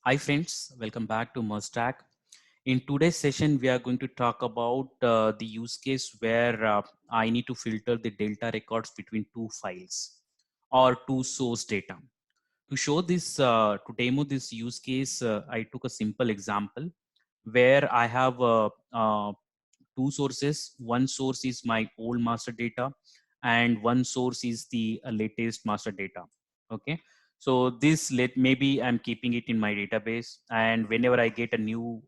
Hi friends, welcome back to Merstack. In today's session, we are going to talk about the use case where I need to filter the delta records between two files or two source data. To show this, to demo this use case, I took a simple example where I have two sources. One source is my old master data and one source is the latest master data. Okay. So this maybe I'm keeping it in my database, and whenever I get a new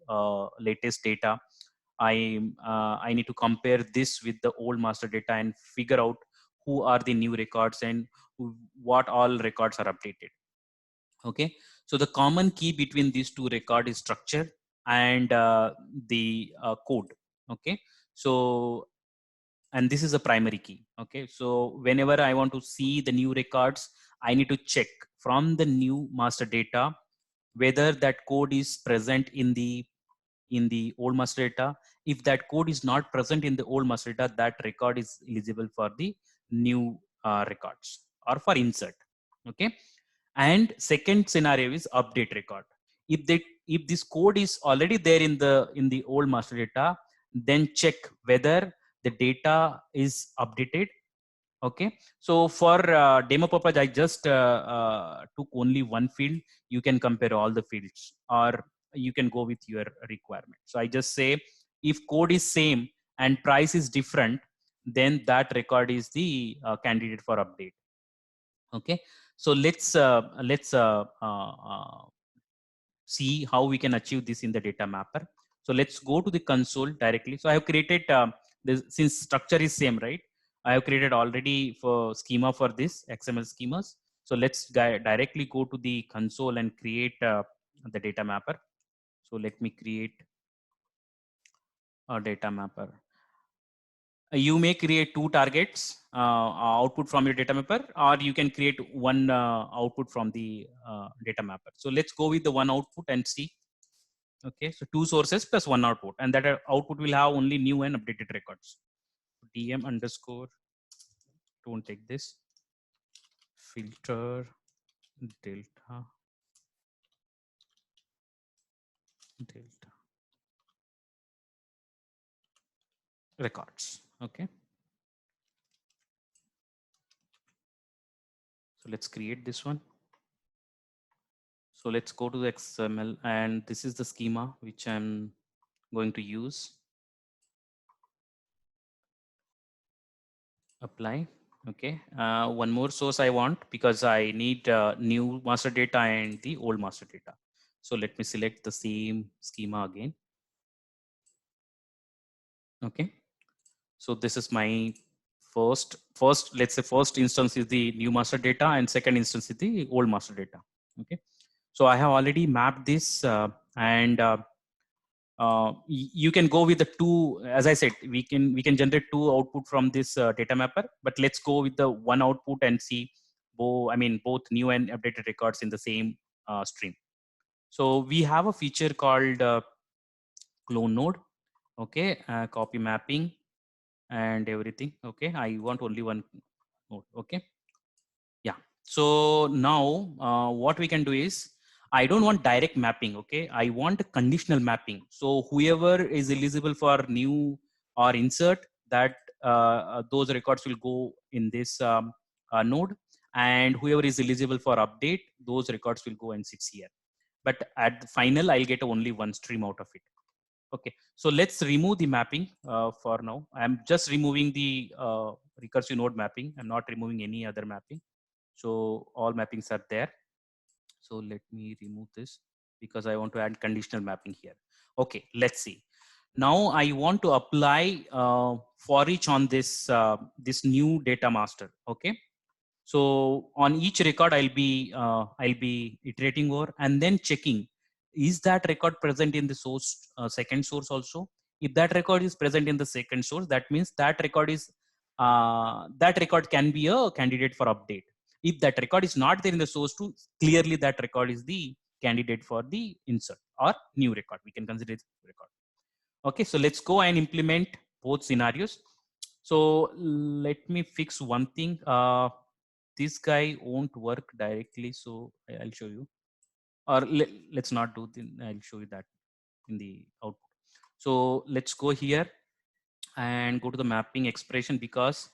latest data, I need to compare this with the old master data and figure out who are the new records and what all records are updated. Okay, so the common key between these two record is structure and the code. Okay, so and this is a primary key. Okay, so whenever I want to see the new records, I need to check from the new master data whether that code is present in the old master data. If that code is not present in the old master data, that record is eligible for the new records or for insert. Okay, and second scenario is update record. If this code is already there in the old master data, then check whether the data is updated. Okay, so for demo purpose, I just took only one field. You can compare all the fields, or you can go with your requirement. So I just say if code is same and price is different, then that record is the candidate for update. Okay, so let's see how we can achieve this in the data mapper. So let's go to the console directly. So I have created this, since structure is same, right? I have created already for schema for this XML schemas. So let's directly go to the console and create the data mapper. So let me create a data mapper. You may create two targets output from your data mapper, or you can create one output from the data mapper. So let's go with the one output and see. Okay, so two sources plus one output, and that output will have only new and updated records. dm underscore, don't take this, filter delta delta records. Okay, so let's create this one. So let's go to the XML, and this is the schema which I'm going to use. Apply. Okay, one more source I want because I need new master data and the old master data. So let me select the same schema again. Okay, so this is my first let's say first instance is the new master data and second instance is the old master data. Okay, so I have already mapped this and you can go with the two. As I said, we can generate two output from this data mapper, but let's go with the one output and see both new and updated records in the same stream. So we have a feature called clone node. Okay, copy mapping and everything. Okay, I want only one node. Okay, yeah. So now what we can do is, I don't want direct mapping. Okay, I want a conditional mapping. So whoever is eligible for new or insert, that those records will go in this node, and whoever is eligible for update, those records will go and sits here. But at the final, I'll get only one stream out of it. Okay, so let's remove the mapping for now. I'm just removing the recursive node mapping. I'm not removing any other mapping. So all mappings are there. So let me remove this because I want to add conditional mapping here. Okay, let's see. Now I want to apply for each on this this new data master. Okay, so on each record, I'll be iterating over and then checking, is that record present in the source second source also. If that record is present in the second source, that means that record can be a candidate for update. If that record is not there in the source two, clearly that record is the candidate for the insert or new record. We can consider it record. Okay, so let's go and implement both scenarios. So let me fix one thing. This guy won't work directly, so I'll show you. or let's not do the, I'll show you that in the output. So let's go here and go to the mapping expression, because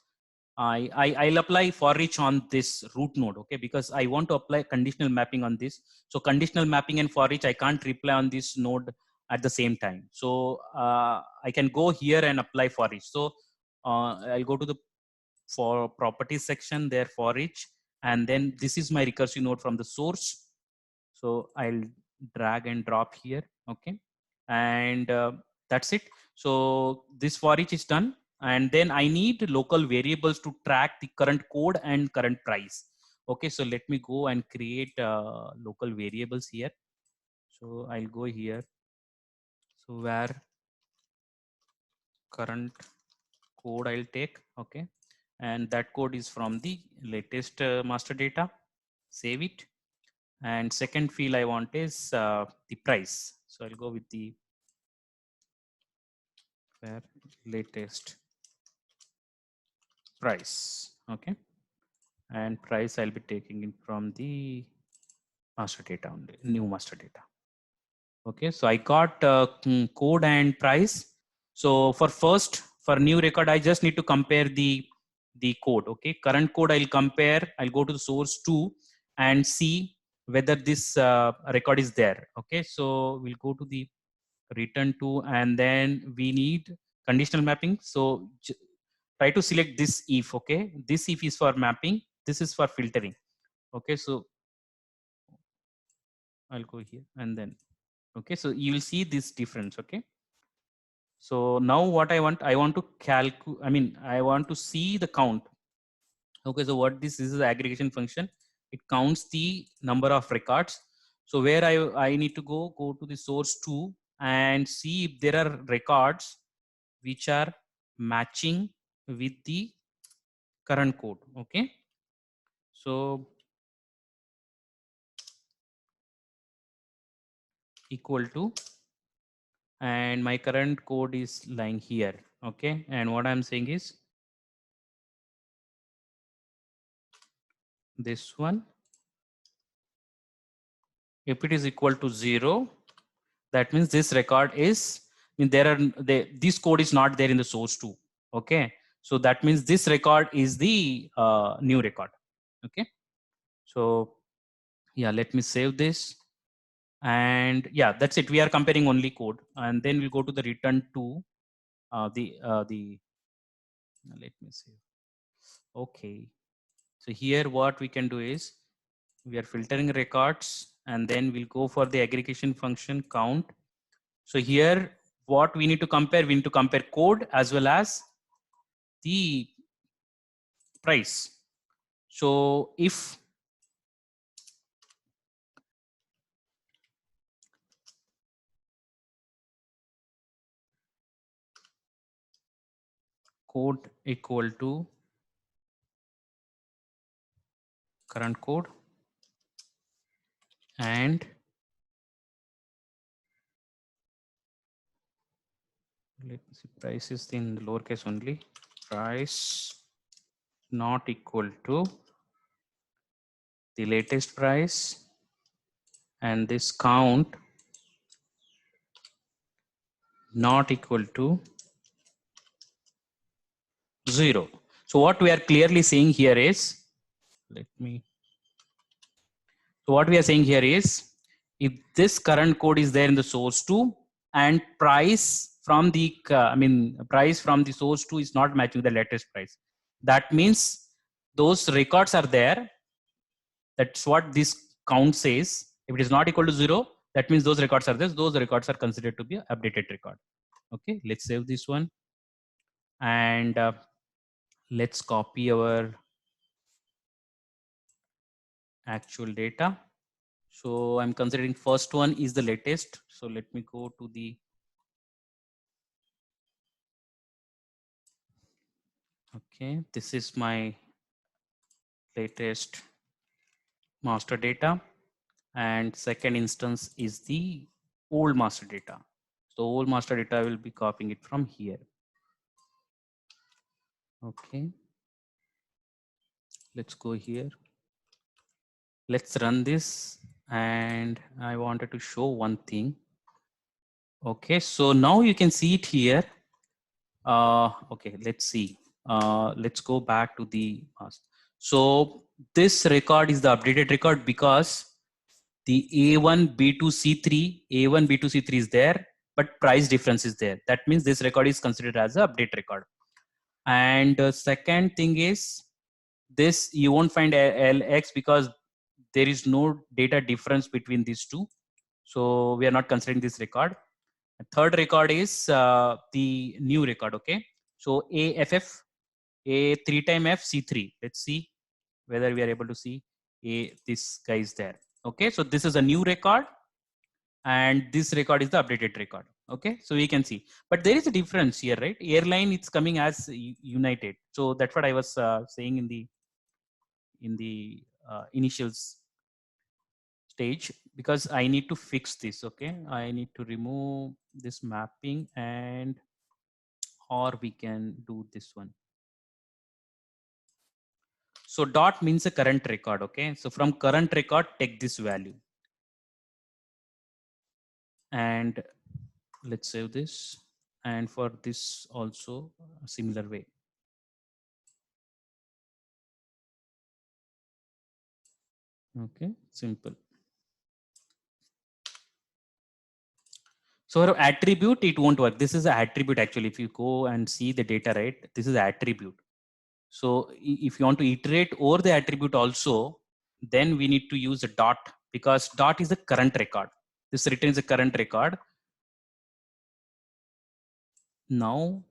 I'll apply for each on this root node, okay, because I want to apply conditional mapping on this. So conditional mapping and for each I can't reply on this node at the same time. So I can go here and apply for each. So I'll go to the for properties section there for each, and then this is my recursive node from the source. So I'll drag and drop here, okay, and that's it. So this for each is done, and then I need local variables to track the current code and current price. Okay, so let me go and create local variables here. So I'll go here. So where current code I'll take, okay, and that code is from the latest master data. Save it, and second field I want is the price. So I'll go with the where latest price, okay, and price I'll be taking it from the master data only, new master data. Okay, so I got code and price. So for new record I just need to compare the code, okay. Current code I'll compare, I'll go to the source 2 and see whether this record is there, okay. So we'll go to the return to, and then we need conditional mapping. So try to select this if, okay. This if is for mapping, this is for filtering, okay. So I'll go here and then, okay, so you will see this difference, okay. So now what I want to calculate, I want to see the count. Okay, so what this is the aggregation function. It counts the number of records. So where I need to go to the source 2 and see if there are records which are matching with the current code, okay. So equal to, and my current code is lying here, okay, and what I'm saying is this one, if it is equal to 0, that means this record is, this code is not there in the source 2, okay. So that means this record is the new record, okay. So yeah, let me save this, and yeah, that's it. We are comparing only code, and then we'll go to the return to the let me see, okay. So here what we can do is we are filtering records, and then we'll go for the aggregation function count. So here what we need to compare, we need to compare code as well as the price. So if code equal to current code, and let me see, price is in the lowercase only, price not equal to the latest price, and this count not equal to 0. So what we are clearly saying here is, let me, so what we are saying here is, if this current code is there in the source 2 and price from the, price from the source 2 is not matching the latest price, that means those records are there. That's what this count says. If it is not equal to 0, that means those records are there. Those records are considered to be an updated record. Okay, let's save this one, and let's copy our actual data. So I'm considering first one is the latest. So let me go to the, okay, this is my latest master data, and second instance is the old master data. So old master data, I will be copying it from here. Okay, let's go here. Let's run this, and I wanted to show one thing. Okay, so now you can see it here. Okay, let's see. Let's go back to the past. So this record is the updated record because the A1, B2, C3, A1, B2, C3 is there, but price difference is there. That means this record is considered as an update record. And the second thing is this, you won't find LX because there is no data difference between these two. So we are not considering this record. The third record is the new record. Okay. So AFF, A 3 time F, C3. Let's see whether we are able to see this guy is there. Okay. So this is a new record and this record is the updated record. Okay. So we can see, but there is a difference here, right? Airline, it's coming as United. So that's what I was saying in the initials stage, because I need to fix this. Okay, I need to remove this mapping, and or we can do this one. So dot means a current record. Okay, so from current record take this value, and let's save this, and for this also a similar way. Okay, simple. So for attribute, it won't work. This is an attribute actually. If you go and see the data, right, this is attribute. So if you want to iterate over the attribute also, then we need to use a dot, because dot is the current record. This returns a current record. Now,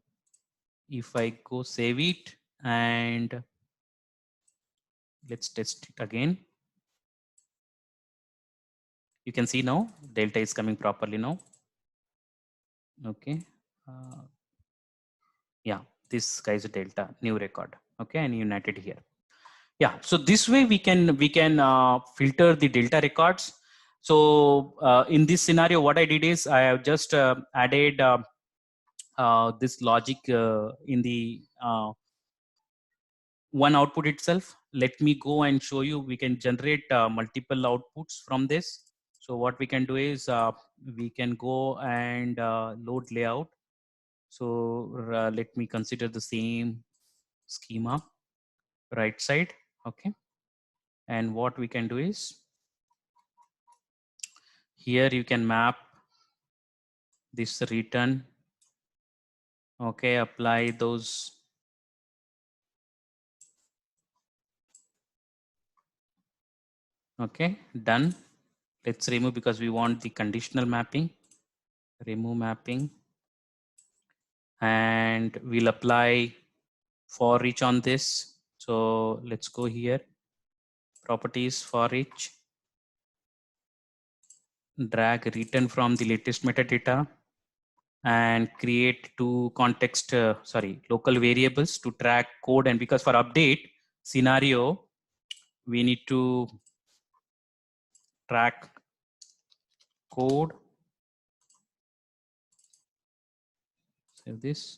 if I go save it and let's test it again. You can see now delta is coming properly now. Okay. Yeah, this guy is a delta new record. Okay, and united here. Yeah, so this way we can filter the delta records. So in this scenario, what I did is I have just added this logic in the one output itself. Let me go and show you. We can generate multiple outputs from this. So what we can do is we can go and load layout. So let me consider the same schema, right side. Okay. And what we can do is here you can map this return. Okay, apply those. Okay, done. Let's remove because we want the conditional mapping. Remove mapping. And we'll apply for each on this. So let's go here. Properties for each. Drag return from the latest metadata and create two context, local variables to track code. And because for update scenario, we need to track code. Save this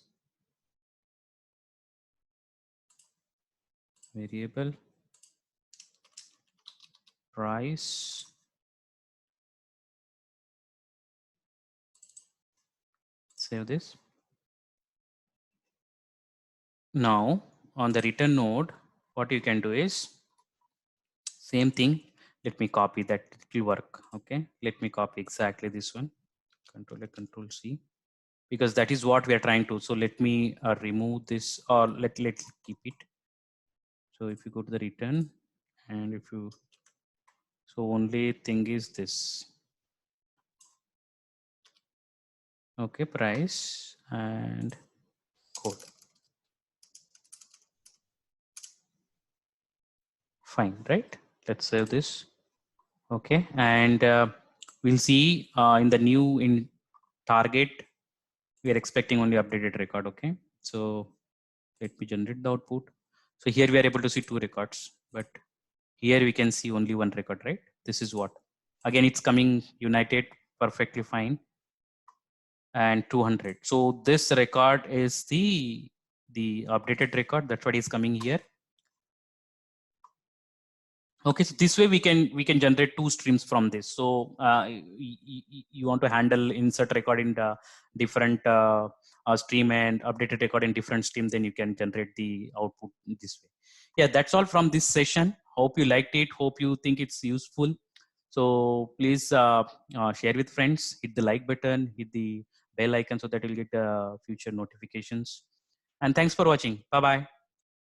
variable price. Save this. Now on the return node, what you can do is same thing. Let me copy that, it will work. Okay, let me copy exactly this one. Control A, Control C, because that is what we are trying to. So let me remove this, or let's keep it. So if you go to the return, and if you, so only thing is this. Okay, price and code. Fine, right? Let's save this. Okay, and we'll see in the new in target, we are expecting only updated record. Okay, so let me generate the output. So here we are able to see two records, but here we can see only one record, right? This is what, again, it's coming united perfectly fine, and 200. So this record is the updated record. That's what is coming here. Okay, so this way we can generate two streams from this. So you want to handle insert record in the different stream and updated record in different stream, then you can generate the output this way. Yeah, that's all from this session. Hope you liked it. Hope you think it's useful. So please share with friends, hit the like button, hit the bell icon so that you'll get future notifications. And thanks for watching. Bye bye.